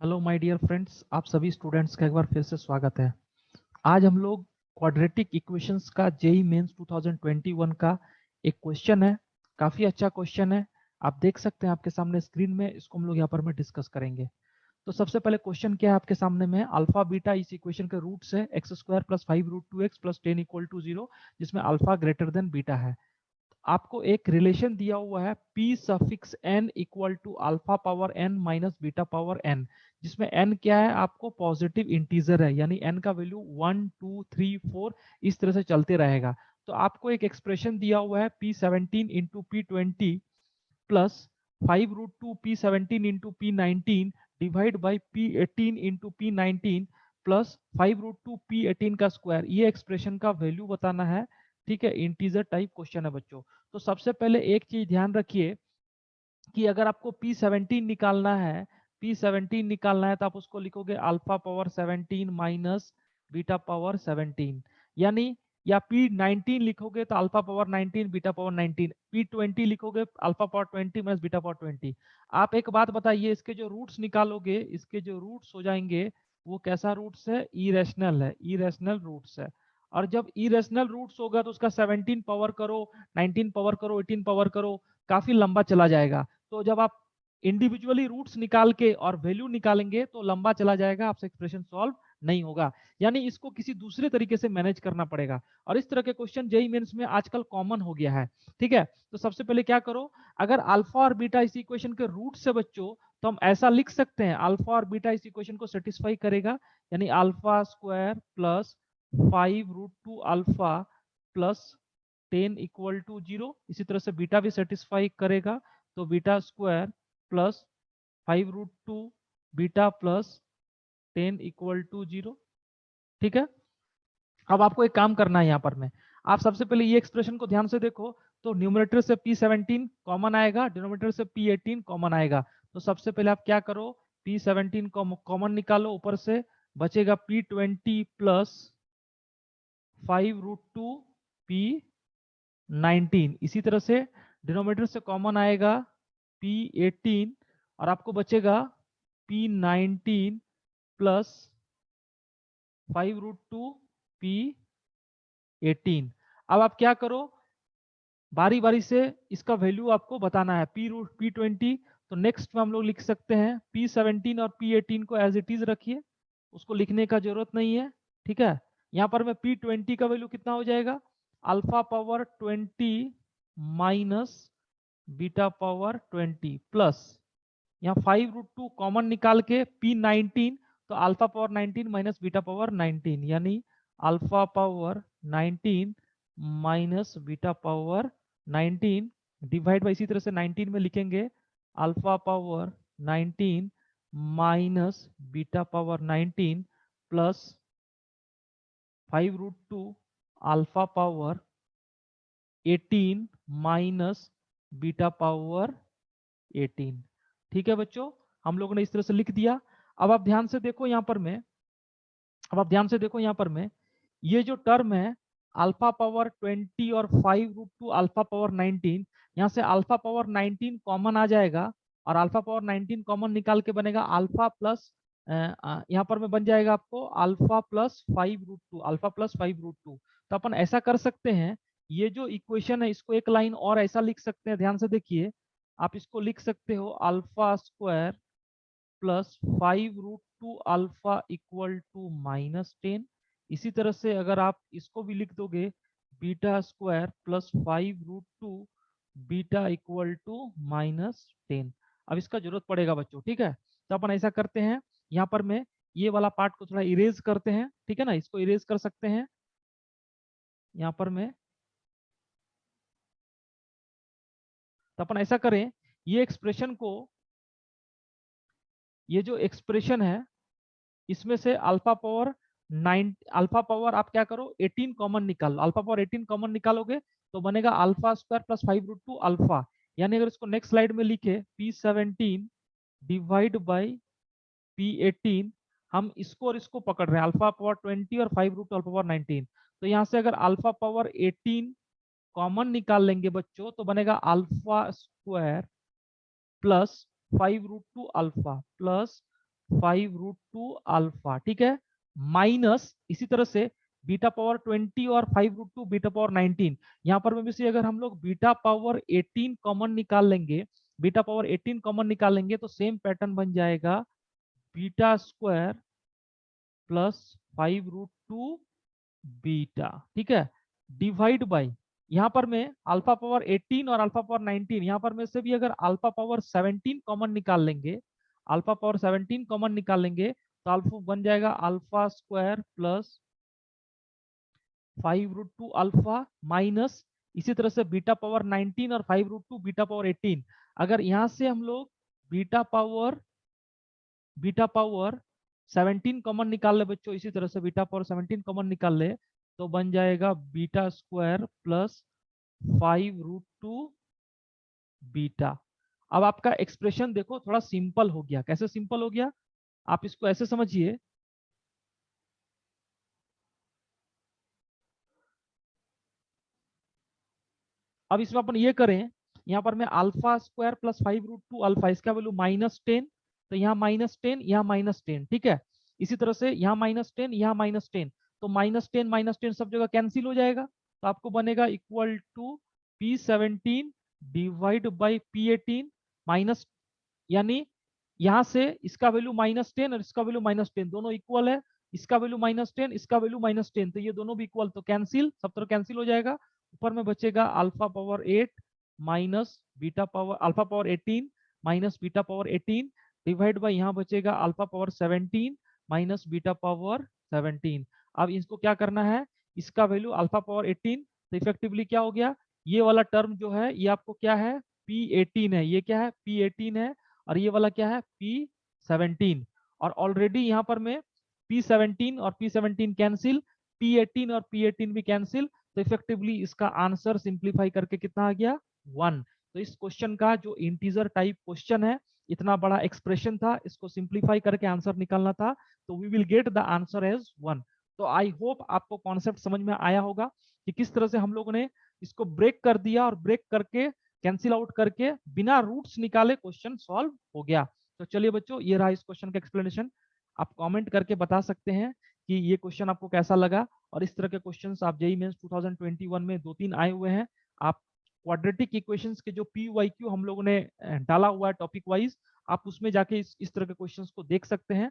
Hello my dear friends, आप सभी students का एक बार फिर से स्वागत है। आज हम लोग क्वाड्रेटिक इक्वेशंस का जेई मेंस 2021 का एक क्वेश्चन है। काफ़ी अच्छा क्वेश्चन है, आप देख सकते हैं आपके सामने स्क्रीन में। इसको हम लोग यहाँ पर में डिस्कस करेंगे। तो सबसे पहले क्वेश्चन क्या है आपके सामने में, अल्फा बीटा इस इक्वेशन के रूट्स है x square plus 5 root 2 x plus 10 equal to 0, जिसमें अल्फा ग्रेटर देन बीटा है। आपको एक रिलेशन दिया हुआ है P suffix n equal to alpha power n minus beta power n, जिसमें n क्या है, आपको पॉजिटिव इंटीजर है, यानी n का वैल्यू 1 2 3 4 इस तरह से चलते रहेगा। तो आपको एक एक्सप्रेशन दिया हुआ है P17 into P20 plus 5 root 2 P17 into P19 divide by P18 into P19 plus 5 root 2 P18 का स्क्वायर। ये एक्सप्रेशन का वैल्यू बताना है। ठीक है, इंटीजर टाइप क्वेश्चन है बच्चों। तो सबसे पहले एक चीज ध्यान रखिए कि अगर आपको P17 निकालना है, P17 निकालना है तो आप उसको लिखोगे alpha power 17 minus beta power 17, यानी या P19 लिखोगे तो alpha power 19 beta power 19, P20 लिखोगे alpha power 20 minus beta power 20। आप एक बात बताइए, इसके जो रूट्स निकालोगे, इसके जो रूट्स हो जाएंगे वो कैसा रूट्स है, इरेशनल है, इरेशनल रूट्स है। और जब इरेशनल रूट्स होगा तो उसका 17 पावर करो, 19 पावर करो, 18 पावर करो, काफी लंबा चला जाएगा। तो जब आप इंडिविजुअली रूट्स निकाल के और वैल्यू निकालेंगे तो लंबा चला जाएगा, आपसे एक्सप्रेशन सॉल्व नहीं होगा, यानी इसको किसी दूसरे तरीके से मैनेज करना पड़ेगा। और इस तरह के क्वेश्चन जेईई मेंस में आजकल कॉमन हो गया है। ठीक है, तो सबसे पहले क्या करो, अगर अल्फा और बीटा इस इक्वेशन के रूट से बच्चों, तो हम ऐसा लिख सकते हैं अल्फा और बीटा इस इक्वेशन को सेटिस्फाई करेगा, यानी alpha square plus 5 root 2 alpha plus 10 equal to 0। इसी तरह से बीटा भी सेटिस्फाई करेगा, तो beta square plus 5 root 2 beta plus 10 equal to 0। ठीक है, अब आपको एक काम करना है यहाँ पर में, आप सबसे पहले ये एक्सप्रेशन को ध्यान से देखो। तो न्यूमरेटर से P17 कॉमन आएगा, डिनोमिनेटर से P18 कॉमन आएगा। तो सबसे पहले आप क्या करो, P17 कॉमन निकालो, ऊपर से बचेगा P20 प्लस 5 रूट 2 P19। इसी तरह से डिनोमिनेटर से कॉमन आएगा P18 और आपको बचेगा P19 प्लस 5 रूट 2 P18। अब आप क्या करो, बारी बारी से इसका वैल्यू आपको बताना है। P20, तो नेक्स्ट में हम लोग लिख सकते हैं P17 और P18 को एज इट इज रखिए, उसको लिखने का जरूरत नहीं है। ठीक है, यहाँ पर में P20 का वैल्यू कितना हो जाएगा, alpha power 20 minus beta power 20 plus यहाँ 5 रूट 2 कॉमन निकाल के P19, तो alpha power 19 minus beta power 19, यानी alpha power 19 minus beta power 19 divide by, इसी तरह से 19 में लिखेंगे alpha power 19 minus beta power 19 plus 5 root 2 alpha power 18 minus beta power 18। ठीक है बच्चों, हम लोगों ने इस तरह से लिख दिया। अब आप ध्यान से देखो यहाँ पर में, अब आप ध्यान से देखो यहाँ पर में, ये जो टर्म है अल्फा पावर 20 और 5 रूट 2 अल्फा पावर 19, यहाँ से अल्फा पावर 19 कॉमन आ जाएगा और अल्फा पावर 19 कॉमन निकाल के बनेगा अल्फा प्लस, यहाँ पर में बन जाएगा आपको alpha plus 5 root 2, alpha plus 5 root 2। तो अपन ऐसा कर सकते हैं, ये जो इक्वेशन है इसको एक लाइन और ऐसा लिख सकते हैं, ध्यान से देखिए, आप इसको लिख सकते हो alpha square plus 5 root 2 alpha equal to -10। इसी तरह से अगर आप इसको भी लिख दोगे beta square plus 5 root 2 beta equal to -10। अब इसका जरूरत पड़ेगा बच्चों। ठीक है, तो अपन ऐसा करते हैं, यहाँ पर मैं ये वाला पार्ट को थोड़ा इरेज करते हैं। ठीक है ना, इसको इरेज कर सकते हैं यहाँ पर मैं। तो अपन ऐसा करें, ये एक्सप्रेशन को, ये जो एक्सप्रेशन है इसमें से अल्फा पावर 9, अल्फा पावर आप क्या करो 18 कॉमन निकालो, अल्फा पावर 18 कॉमन निकालोगे तो बनेगा alpha square plus 5 root 2 alpha. यानी अगर इसको नेक्स्ट स्लाइड में लिखे P17 डिवाइड बाई P18, हम इसको और इसको पकड़ रहे हैं, अल्फा पावर 20 और 5 रूट अल्फा पावर 19। तो यहाँ से अगर अल्फा पावर 18 कॉमन निकाल लेंगे बच्चों तो बनेगा alpha square plus 5 root 2 alpha plus 5√2 alpha, ठीक है, माइनस इसी तरह से बीटा पावर 20 और 5√2 बीटा पावर 19। यहाँ पर में से अगर हम लोग बीटा पावर 18 कॉमन निकाल लेंगे, बीटा पावर 18 कॉमन निकाल लेंगे तो सेम पैटर्न बन जाएगा बीटा स्क्वायर प्लस 5√2 बीटा, ठीक है, डिवाइड बाई यहाँ पर में अल्फा पावर 18 और अल्फा पावर 19, यहाँ पर में से भी अगर अल्फा पावर 17 कॉमन निकाल लेंगे, अल्फा पावर 17 कॉमन निकाल लेंगे तो अल्फा बन जाएगा alpha square plus 5√2 alpha minus इसी तरह से बीटा पावर 19 और 5√2 बीटा पावर 18। अगर यहां से हम लोग बीटा पावर 17 कॉमन निकाल ले बच्चों, इसी तरह से बीटा पावर 17 कॉमन निकाल ले तो बन जाएगा बीटा स्क्वायर प्लस 5√2 बीटा। अब आपका एक्सप्रेशन देखो थोड़ा सिंपल हो गया। कैसे सिंपल हो गया, आप इसको ऐसे समझिए, अब इसमें अपन ये करें, यहाँ पर मैं अल्फा स्क्वायर प्लस 5√2 अल्फा, इसका वैल्यू -10, तो यहाँ -10 यहाँ -10, ठीक है, इसी तरह से यहाँ -10 यहाँ -10, तो -10 सब जगह कैंसिल हो जाएगा, तो आपको बनेगा equal to P17 divide by P18 minus, यानी यहाँ से इसका वैल्यू -10 और इसका वैल्यू -10 दोनों इक्वल है, इसका वैल्यू -10 इसका वैल्यू -10, तो ये दोनों भी इक्वल, तो कैंसिल, सब तरह कैंसिल हो जाएगा। ऊपर में बचेगा alpha power 8 minus beta power alpha power 18 minus beta power 18 divide by यहाँ बचेगा alpha power 17 minus beta power 17। अब इसको क्या करना है, इसका वैल्यू अल्फा पावर 18, तो इफेक्टिवली क्या हो गया, ये वाला टर्म जो है ये आपको क्या है P18 है, ये क्या है P18 है, और ये वाला क्या है P17, और ऑलरेडी यहाँ पर में P17 और P17 कैंसिल, P18 और P18 भी कैंसिल, तो इफेक्टिवली इसका आंसर सिंप्लीफाई करके कितना आ गया 1। तो इस क्वेश्चन का जो इंटीजर टाइप क्वेश्चन है, इतना बड़ा एक्सप्रेशन था, इसको सिंप्लीफाई करके आंसर निकालना था, तो we will get the answer as 1। तो आई होप आपको कॉन्सेप्ट समझ में आया होगा कि किस तरह से हम लोगों ने इसको ब्रेक कर दिया और ब्रेक करके कैंसिल आउट करके बिना रूट्स निकाले क्वेश्चन सॉल्व हो गया। तो चलिए बच्चों, ये रहा इस क्वेश्चन का एक्सप्लेनेशन। आप कमेंट करके बता सकते हैं कि ये क्वेश्चन आपको कैसा लगा, और इस तरह के क्वेश्चंस आप जेईई मेंस 2021 में 2-3 आए हुए हैं। आप क्वाड्रेटिक इक्वेशंस के जो PYQ हम लोगों ने डाला हुआ है टॉपिक वाइज, आप उसमें जाके इस तरह के क्वेश्चंस को देख सकते हैं।